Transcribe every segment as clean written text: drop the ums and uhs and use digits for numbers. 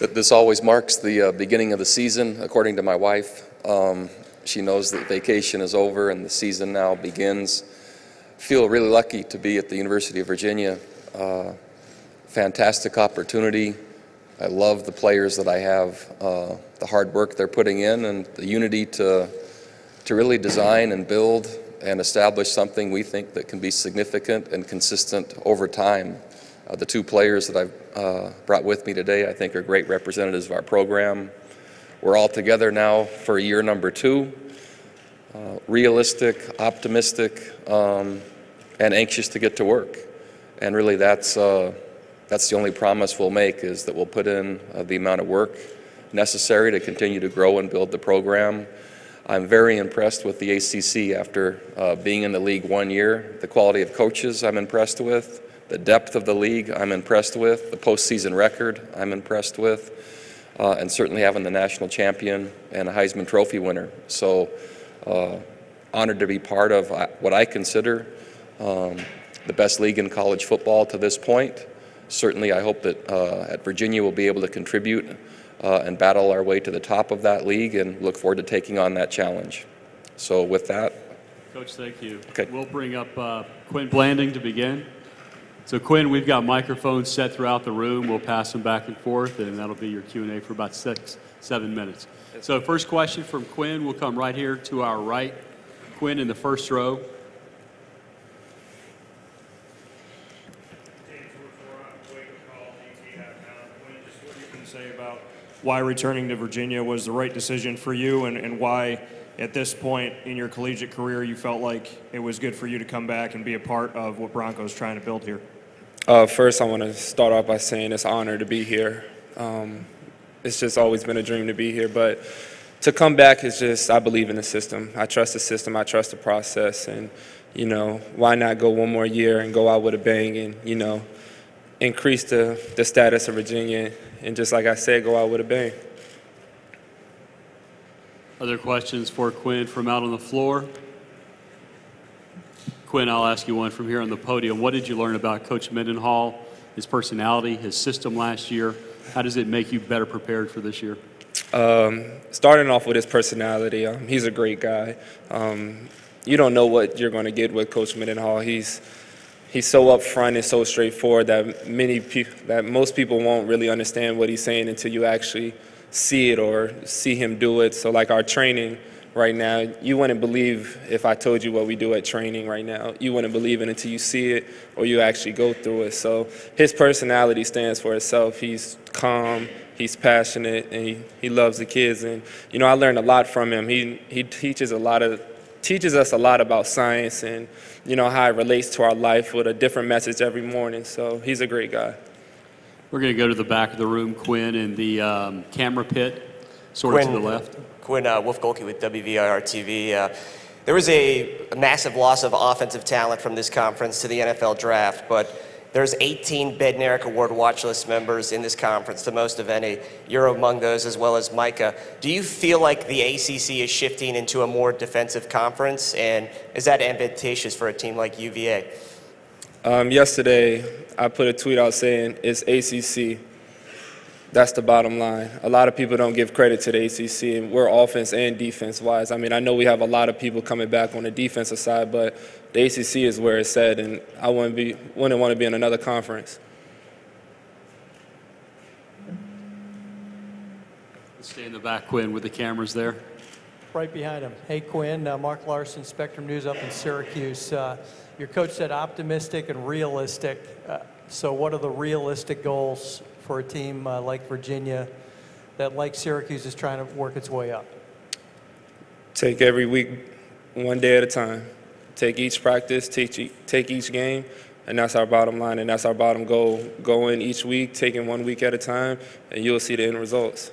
that this always marks the beginning of the season, according to my wife. She knows that vacation is over and the season now begins. Feel really lucky to be at the University of Virginia. Fantastic opportunity. I love the players that I have, the hard work they're putting in, and the unity to really design and build and establish something we think that can be significant and consistent over time. The two players that I've brought with me today, I think, are great representatives of our program. We're all together now for year number 2. Realistic, optimistic, and anxious to get to work. And really that's the only promise we'll make, is that we'll put in the amount of work necessary to continue to grow and build the program. I'm very impressed with the ACC after being in the league 1 year. The quality of coaches I'm impressed with. The depth of the league I'm impressed with. The postseason record I'm impressed with. And certainly having the national champion and a Heisman Trophy winner. So honored to be part of what I consider the best league in college football to this point. Certainly I hope that at Virginia we'll be able to contribute and battle our way to the top of that league, and look forward to taking on that challenge. So with that. Coach, thank you. Okay. We'll bring up Quinn Blanding to begin. So Quinn, we've got microphones set throughout the room. We'll pass them back and forth, and that'll be your Q&A for about 6-7 minutes. So first question from Quinn will come right here to our right. Quinn in the first row. Say about why returning to Virginia was the right decision for you, and why at this point in your collegiate career you felt like it was good for you to come back and be a part of what Bronco's trying to build here. First, I want to start off by saying it's an honor to be here. It's just always been a dream to be here, but to come back is just, I believe in the system. I trust the system, I trust the process, and, you know, why not go one more year and go out with a bang and, you know, increase the status of Virginia, and just like I said, go out with a bang. Other questions for Quinn from out on the floor? Quinn, I'll ask you one from here on the podium. What did you learn about Coach Mendenhall, his personality, his system last year? How does it make you better prepared for this year? Starting off with his personality, he's a great guy. You don't know what you're going to get with Coach Mendenhall. He's so upfront and so straightforward that most people won't really understand what he's saying until you actually see it or see him do it. So like our training right now, you wouldn't believe if I told you what we do at training right now. You wouldn't believe it until you see it or you actually go through it. So his personality stands for itself. He's calm, he's passionate, and he loves the kids. And, you know, I learned a lot from him. He teaches us a lot about science and, you know, how it relates to our life with a different message every morning. So he's a great guy. We're going to go to the back of the room, Quinn, in the camera pit, sort of to the left. Quinn, Wolf Golke with WVIR TV. There was a massive loss of offensive talent from this conference to the NFL draft, but there's 18 Bednarik Award watch list members in this conference, the most of any. You're among those, as well as Micah. Do you feel like the ACC is shifting into a more defensive conference, and is that advantageous for a team like UVA? Yesterday, I put a tweet out saying it's ACC. That's the bottom line. A lot of people don't give credit to the ACC, and we're offense and defense-wise. I mean, I know we have a lot of people coming back on the defensive side, but the ACC is where it's at, and I wouldn't want to be in another conference. Let's stay in the back, Quinn, with the cameras there. Right behind him. Hey, Quinn, Mark Larson, Spectrum News up in Syracuse. Your coach said optimistic and realistic. So what are the realistic goals for a team like Virginia that, like Syracuse, is trying to work its way up? Take every week, one day at a time. Take each practice, take each game, and that's our bottom line, and that's our bottom goal. Go in each week, taking 1 week at a time, and you'll see the end results.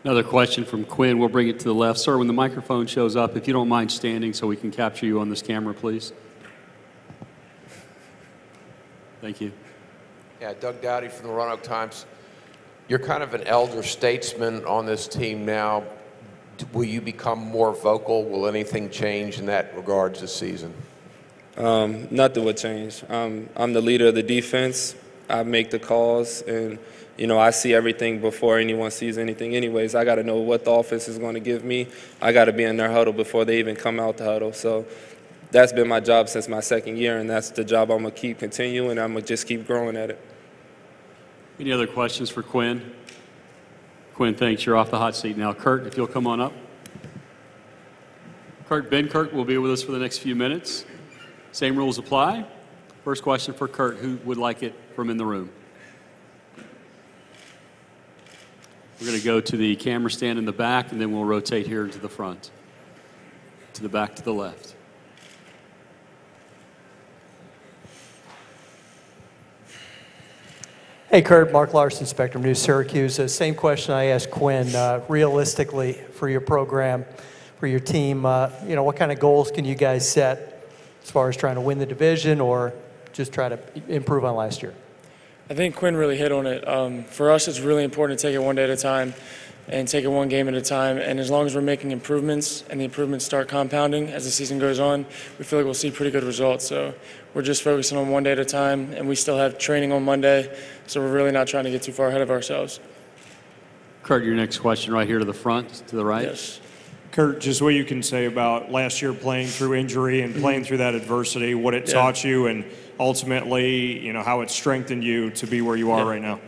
Another question from Quinn. We'll bring it to the left. Sir, when the microphone shows up, if you don't mind standing so we can capture you on this camera, please. Thank you. Yeah, Doug Dowdy from the Roanoke Times. You're kind of an elder statesman on this team now. Will you become more vocal? Will anything change in that regards this season? Nothing will change. I'm the leader of the defense. I make the calls, and I see everything before anyone sees anything. Anyways, I got to know what the offense is going to give me. I got to be in their huddle before they even come out the huddle. So that's been my job since my second year, and that's the job I'm going to keep continuing. I'm going to just keep growing at it. Any other questions for Quinn? Quinn, thanks. You're off the hot seat now. Kurt, if you'll come on up. Kurt Benkert will be with us for the next few minutes. Same rules apply. First question for Kurt. Who would like it from in the room? We're going to go to the camera stand in the back, and then we'll rotate here to the front, to the back to the left. Hey, Kurt, Mark Larson, Spectrum News, Syracuse. Same question I asked Quinn. Realistically, for your program, for your team, what kind of goals can you guys set as far as trying to win the division or just try to improve on last year? I think Quinn really hit on it. For us, it's really important to take it one day at a time and take it one game at a time. And as long as we're making improvements and the improvements start compounding as the season goes on, we feel like we'll see pretty good results. So we're just focusing on one day at a time, and we still have training on Monday, so we're really not trying to get too far ahead of ourselves. Kurt, your next question right here to the front, to the right. Yes. Kurt, just what you can say about last year playing through injury and playing through that adversity, what it taught you, and ultimately, how it strengthened you to be where you are right now.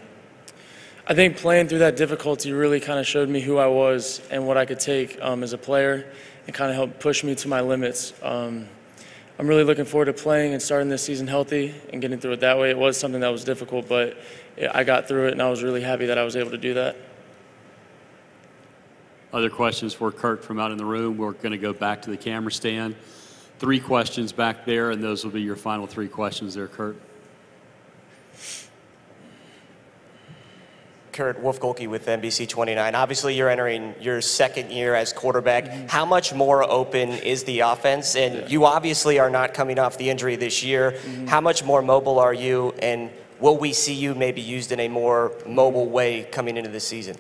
I think playing through that difficulty really kind of showed me who I was and what I could take as a player and kind of helped push me to my limits. I'm really looking forward to playing and starting this season healthy and getting through it that way. It was something that was difficult, but I got through it, and I was really happy that I was able to do that. Other questions for Kurt from out in the room? We're going to go back to the camera stand. 3 questions back there, and those will be your final 3 questions there, Kurt. Kurt, Wolf Golke with NBC 29. Obviously, you're entering your second year as quarterback. How much more open is the offense? And you obviously are not coming off the injury this year. How much more mobile are you? And will we see you maybe used in a more mobile way coming into the season?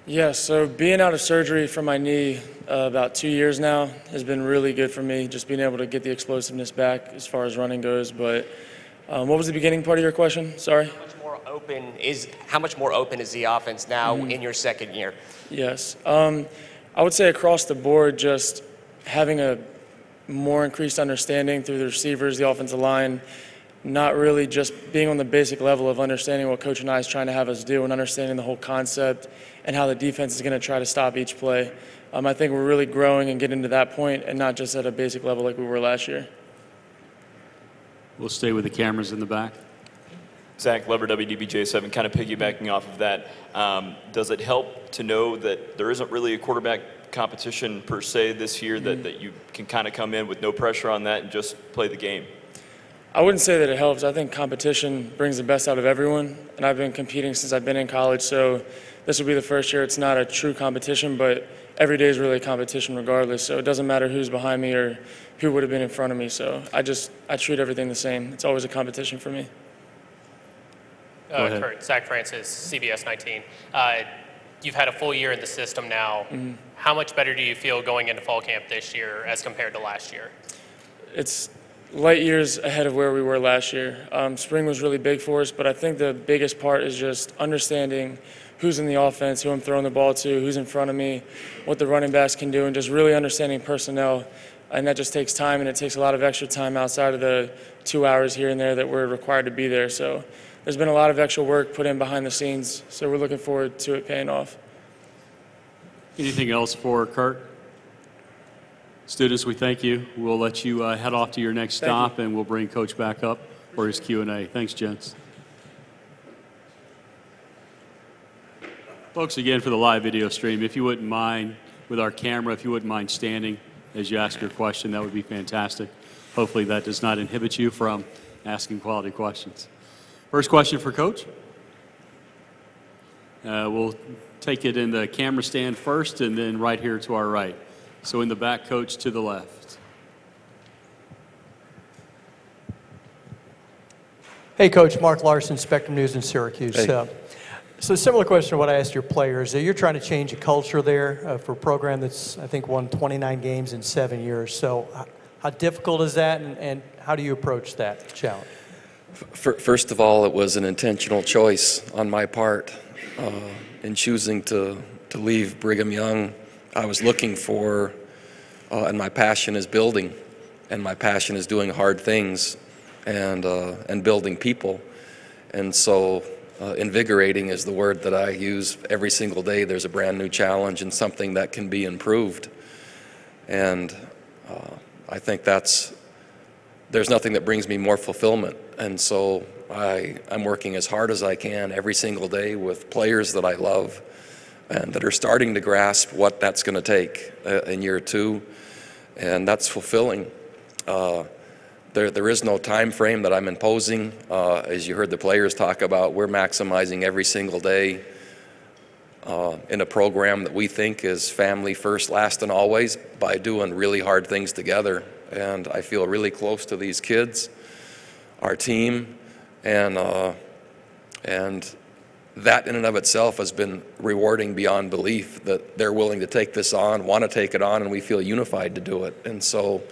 Yeah, so being out of surgery for my knee about 2 years now has been really good for me, just being able to get the explosiveness back as far as running goes. But what was the beginning part of your question? Sorry. How much more open is the offense now in your second year? Yes. I would say across the board, just having a more increased understanding through the receivers, the offensive line, not really just being on the basic level of understanding what Coach and I is trying to have us do and understanding the whole concept and how the defense is going to try to stop each play. I think we're really growing and getting to that point and not just at a basic level like we were last year. We'll stay with the cameras in the back. Zach Lever, WDBJ7, kind of piggybacking off of that. Does it help to know that there isn't really a quarterback competition per se this year, that you can kind of come in with no pressure on that and just play the game? I wouldn't say that it helps. I think competition brings the best out of everyone, and I've been competing since I've been in college, so this will be the first year it's not a true competition, but every day is really a competition regardless, so it doesn't matter who's behind me or who would have been in front of me, so I treat everything the same. It's always a competition for me. Kurt, Zach Francis, CBS 19. You've had a full year in the system now. How much better do you feel going into fall camp this year as compared to last year? It's light years ahead of where we were last year. Spring was really big for us, but I think the biggest part is just understanding who's in the offense, who I'm throwing the ball to, who's in front of me, what the running backs can do, and just really understanding personnel. And that just takes time, and it takes a lot of extra time outside of the 2 hours here and there that we're required to be there. So there's been a lot of extra work put in behind the scenes, so we're looking forward to it paying off. Anything else for Kurt? Students, we thank you. We'll let you head off to your next stop, and we'll bring Coach back up for his Q&A. Thanks, gents. Folks, again, for the live video stream, if you wouldn't mind, with our camera, if you wouldn't mind standing as you ask your question, that would be fantastic. Hopefully that does not inhibit you from asking quality questions. First question for Coach. We'll take it in the camera stand first and then right here to our right. So in the back, Coach, to the left. Hey, Coach, Mark Larson, Spectrum News in Syracuse. Hey. So similar question to what I asked your players. You're trying to change a culture there for a program that's, I think, won 29 games in 7 years. So how difficult is that, and how do you approach that challenge? First of all, it was an intentional choice on my part in choosing to leave Brigham Young. I was looking for, and my passion is building, and my passion is doing hard things and building people. And so invigorating is the word that I use every single day. There's a brand new challenge and something that can be improved. And I think there's nothing that brings me more fulfillment. And so I'm working as hard as I can every single day with players that I love and that are starting to grasp what that's going to take in year two. And that's fulfilling. There is no time frame that I'm imposing. As you heard the players talk about, we're maximizing every single day in a program that we think is family first, last, and always by doing really hard things together. And I feel really close to these kids, our team, and that in and of itself has been rewarding beyond belief, that they're willing to take this on, want to take it on, and we feel unified to do it. And so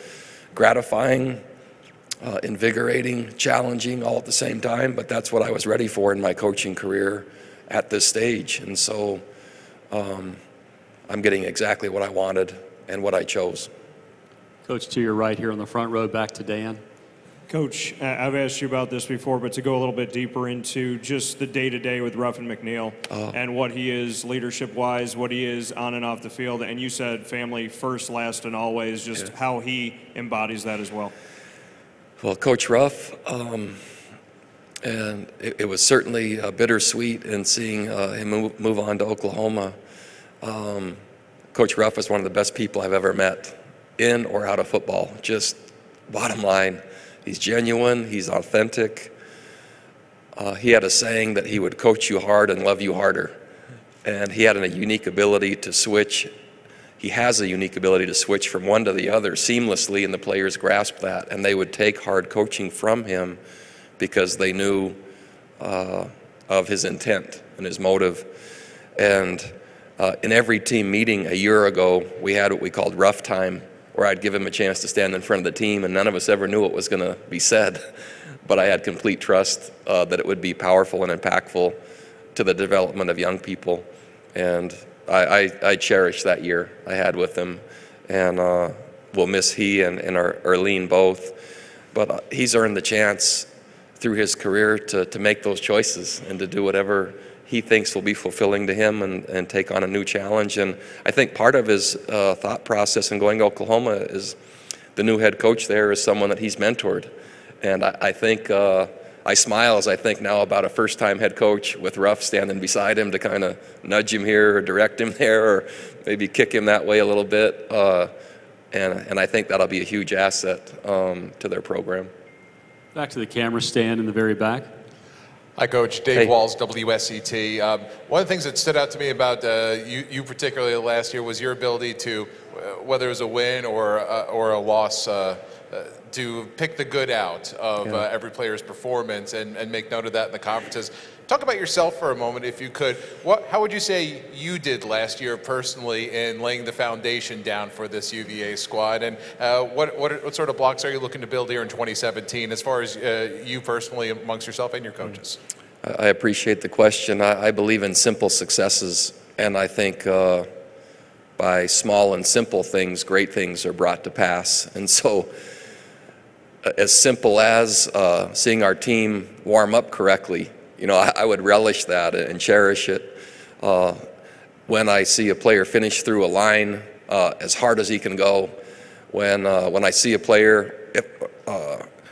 gratifying, invigorating, challenging all at the same time, but that's what I was ready for in my coaching career at this stage. And so I'm getting exactly what I wanted and what I chose. Coach, to your right here on the front row, back to Dan. Coach, I've asked you about this before, but to go a little bit deeper into just the day-to-day with Ruffin McNeil and what he is leadership-wise, what he is on and off the field, and you said family first, last, and always, just how he embodies that as well. Well, Coach Ruff, and it was certainly bittersweet in seeing him move on to Oklahoma. Coach Ruff is one of the best people I've ever met, in or out of football. Just bottom line, he's genuine, he's authentic. He had a saying that he would coach you hard and love you harder. And he had a unique ability to switch. He has a unique ability to switch from one to the other seamlessly, and the players grasped that. And they would take hard coaching from him because they knew of his intent and his motive. And in every team meeting a year ago, we had what we called rough time, where I'd give him a chance to stand in front of the team, and none of us ever knew what was going to be said. But I had complete trust that it would be powerful and impactful to the development of young people. And I cherish that year I had with him, and we'll miss he and Arlene both. But he's earned the chance through his career to make those choices and to do whatever he thinks will be fulfilling to him and take on a new challenge. And I think part of his thought process in going to Oklahoma is the new head coach there is someone that he's mentored. And I think I smile as I think now about a first-time head coach with Ruff standing beside him to kind of nudge him here or direct him there or maybe kick him that way a little bit. And I think that'll be a huge asset to their program. Back to the camera stand in the very back. Hi, Coach. Dave Walls, WSET. One of the things that stood out to me about you particularly last year was your ability to, whether it was a win or a loss, to pick the good out of every player's performance and make note of that in the conferences. Talk about yourself for a moment, if you could. How would you say you did last year personally in laying the foundation down for this UVA squad? And what sort of blocks are you looking to build here in 2017 as far as you personally amongst yourself and your coaches? I appreciate the question. I believe in simple successes, and I think by small and simple things, great things are brought to pass. And so as simple as seeing our team warm up correctly, you know, I would relish that and cherish it. When I see a player finish through a line as hard as he can go, when I see a player,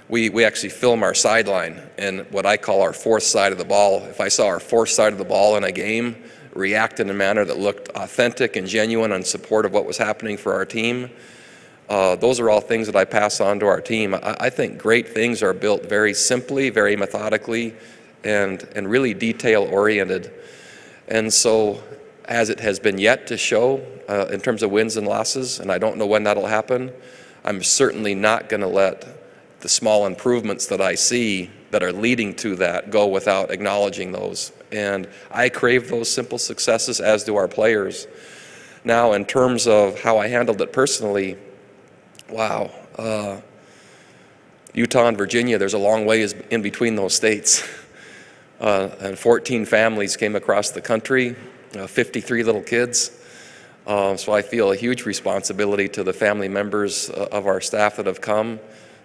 we actually film our sideline and what I call our fourth side of the ball. If I saw our fourth side of the ball in a game react in a manner that looked authentic and genuine and support of what was happening for our team, those are all things that I pass on to our team. I think great things are built very simply, very methodically, and really detail-oriented. And so as it has been yet to show in terms of wins and losses, and I don't know when that'll happen, I'm certainly not going to let the small improvements that I see that are leading to that go without acknowledging those. And I crave those simple successes, as do our players. Now, in terms of how I handled it personally, wow. Utah and Virginia, there's a long ways in between those states. And 14 families came across the country, 53 little kids. So I feel a huge responsibility to the family members of our staff that have come.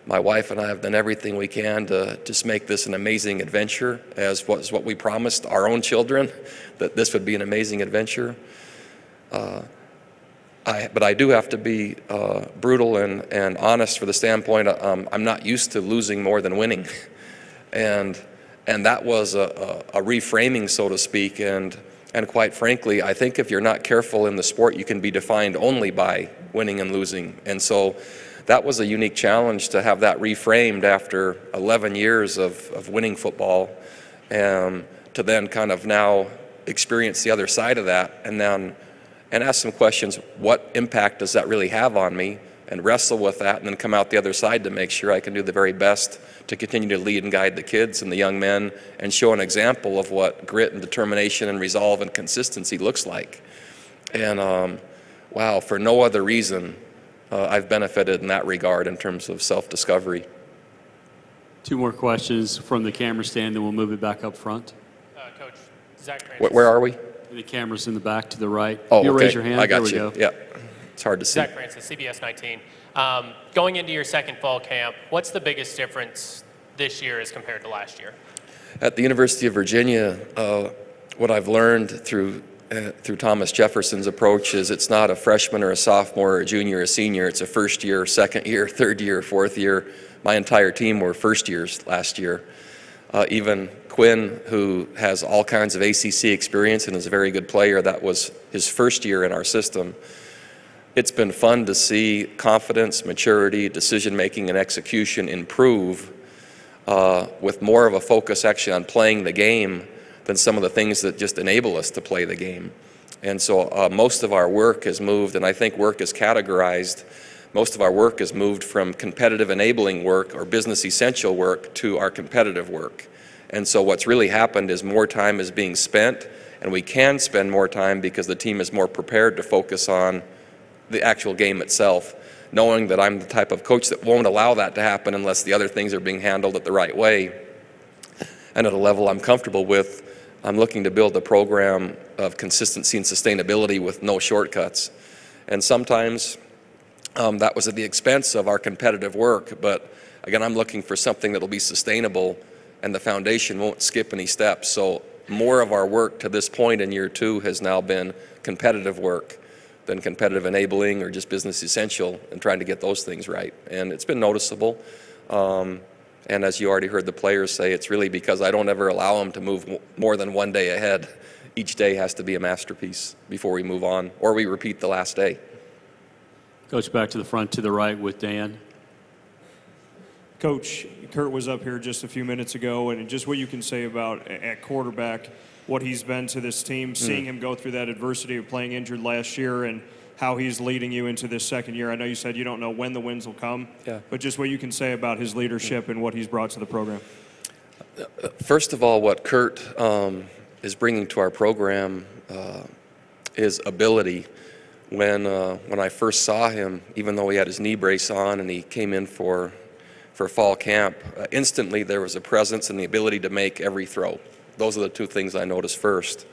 My wife and I have done everything we can to just make this an amazing adventure, as was what we promised our own children, that this would be an amazing adventure. But I do have to be brutal and honest for the standpoint, I'm not used to losing more than winning. And that was a reframing, so to speak, and quite frankly, I think if you're not careful in the sport, you can be defined only by winning and losing. And so that was a unique challenge to have that reframed after 11 years of winning football, and to then kind of now experience the other side of that, and ask some questions, what impact does that really have on me, and wrestle with that, and then come out the other side to make sure I can do the very best to continue to lead and guide the kids and the young men, and show an example of what grit and determination and resolve and consistency looks like. And wow, for no other reason, I've benefited in that regard in terms of self-discovery. 2 more questions from the camera stand, then we'll move it back up front. Coach, Zach Francis. Where are we? The camera's in the back to the right. Oh, you okay. raise your hand. I got there you. We go. Yeah, it's hard to see. Zach Francis, CBS 19. Going into your second fall camp, what's the biggest difference this year as compared to last year? At the University of Virginia, what I've learned through Thomas Jefferson's approach is it's not a freshman or a sophomore or a junior or a senior. It's a first year, second year, third year, fourth year. My entire team were first years last year. Even Quinn, who has all kinds of ACC experience and is a very good player, that was his first year in our system. It's been fun to see confidence, maturity, decision-making, and execution improve with more of a focus actually on playing the game than some of the things that just enable us to play the game. And so most of our work has moved, and I think work is categorized. Most of our work has moved from competitive enabling work or business essential work to our competitive work. And so what's really happened is more time is being spent, and we can spend more time because the team is more prepared to focus on the actual game itself, knowing that I'm the type of coach that won't allow that to happen unless the other things are being handled at the right way. And at a level I'm comfortable with, I'm looking to build a program of consistency and sustainability with no shortcuts. And sometimes that was at the expense of our competitive work, but again, I'm looking for something that'll be sustainable and the foundation won't skip any steps. So more of our work to this point in year 2 has now been competitive work than competitive enabling or just business essential, and trying to get those things right. And it's been noticeable. And as you already heard the players say, it's really because I don't ever allow them to move more than one day ahead. Each day has to be a masterpiece before we move on, or we repeat the last day. Coach, back to the front to the right with Dan. Coach, Kurt was up here just a few minutes ago, and just what you can say about at quarterback, what he's been to this team, seeing him go through that adversity of playing injured last year, and how he's leading you into this second year. I know you said you don't know when the wins will come, but just what you can say about his leadership and what he's brought to the program. First of all, what Kurt is bringing to our program is ability. When I first saw him, even though he had his knee brace on and he came in for fall camp, instantly there was a presence and the ability to make every throw. Those are the 2 things I noticed first.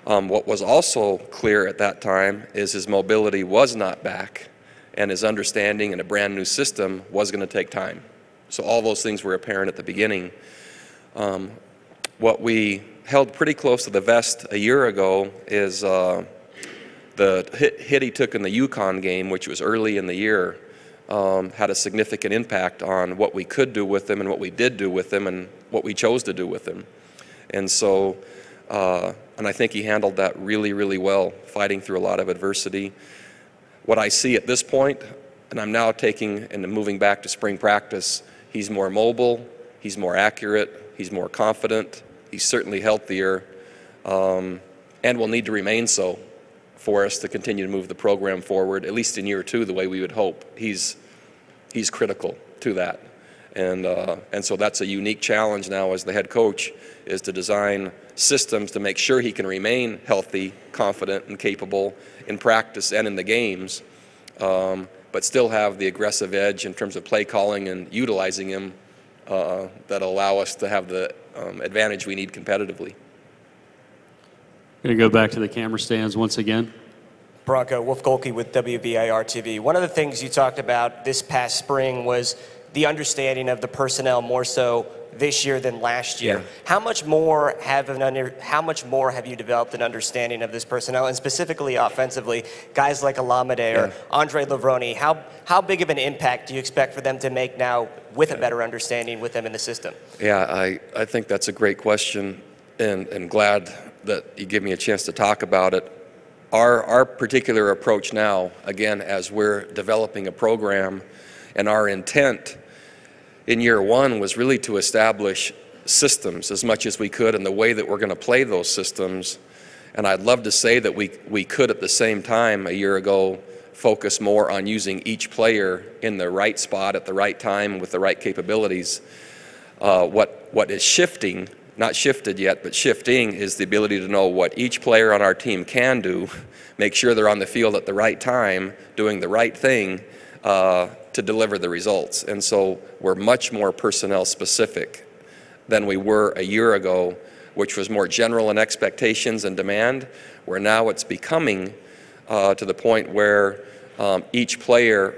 What was also clear at that time is his mobility was not back, and his understanding in a brand new system was going to take time. So all those things were apparent at the beginning. What we held pretty close to the vest a year ago is the hit he took in the UConn game, which was early in the year, had a significant impact on what we could do with him and what we did do with him and what we chose to do with him. And so, and I think he handled that really, really well, fighting through a lot of adversity. What I see at this point, and I'm now taking and moving back to spring practice, he's more mobile, he's more accurate, he's more confident, he's certainly healthier, and will need to remain so for us to continue to move the program forward, at least in year 2, the way we would hope. He's critical to that. And so that's a unique challenge now as the head coach, is to design systems to make sure he can remain healthy, confident, and capable in practice and in the games, but but still have the aggressive edge in terms of play calling and utilizing him that allow us to have the advantage we need competitively. Going to go back to the camera stands once again. Bronco, Wolf Golke with WVIR-TV. One of the things you talked about this past spring was the understanding of the personnel more so this year than last year. Yeah. How much more have you developed an understanding of this personnel, and specifically offensively, guys like Alameda or Andre Lavroni? How big of an impact do you expect for them to make now with a better understanding with them in the system? Yeah, I think that's a great question, and glad that you give me a chance to talk about it. Our particular approach now, again, as we're developing a program, and our intent in year one was really to establish systems as much as we could and the way that we're going to play those systems. And I'd love to say that we could at the same time a year ago focus more on using each player in the right spot at the right time with the right capabilities. What is shifting, not shifted yet, but shifting, is the ability to know what each player on our team can do, make sure they're on the field at the right time, doing the right thing, to deliver the results. And so we're much more personnel specific than we were a year ago, which was more general in expectations and demand, where now it's becoming to the point where each player,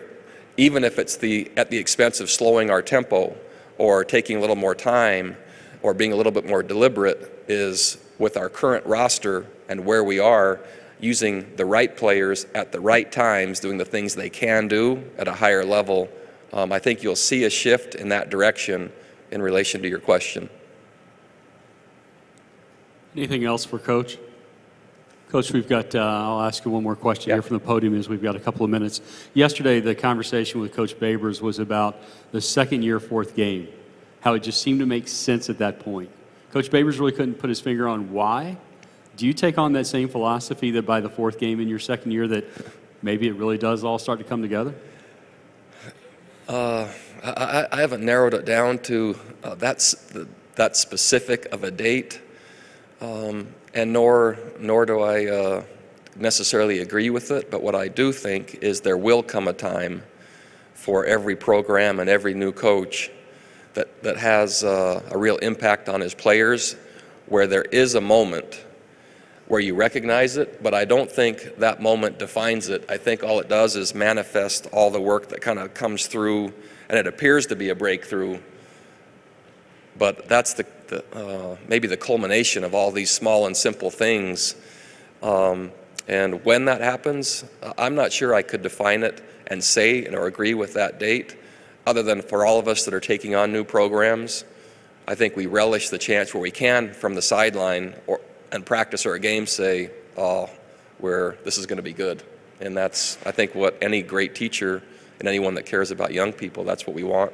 even if it's at the expense of slowing our tempo or taking a little more time or being a little bit more deliberate, is with our current roster and where we are, using the right players at the right times, doing the things they can do at a higher level. I think you'll see a shift in that direction in relation to your question. Anything else for Coach? Coach, we've got, I'll ask you one more question here from the podium as we've got a couple of minutes. Yesterday, the conversation with Coach Babers was about the second year, fourth game, how it just seemed to make sense at that point. Coach Babers really couldn't put his finger on why. Do you take on that same philosophy that by the fourth game in your second year that maybe it really does all start to come together? I haven't narrowed it down to that specific of a date, and nor do I necessarily agree with it. But what I do think is there will come a time for every program and every new coach that has a real impact on his players, where there is a moment where you recognize it, but I don't think that moment defines it. I think all it does is manifest all the work that kind of comes through, and it appears to be a breakthrough, but that's maybe the culmination of all these small and simple things. And when that happens, I'm not sure I could define it and say or agree with that date, other than for all of us that are taking on new programs. I think we relish the chance where we can from the sideline and practice or a game say, where this is going to be good. And that's, I think, what any great teacher and anyone that cares about young people, that's what we want.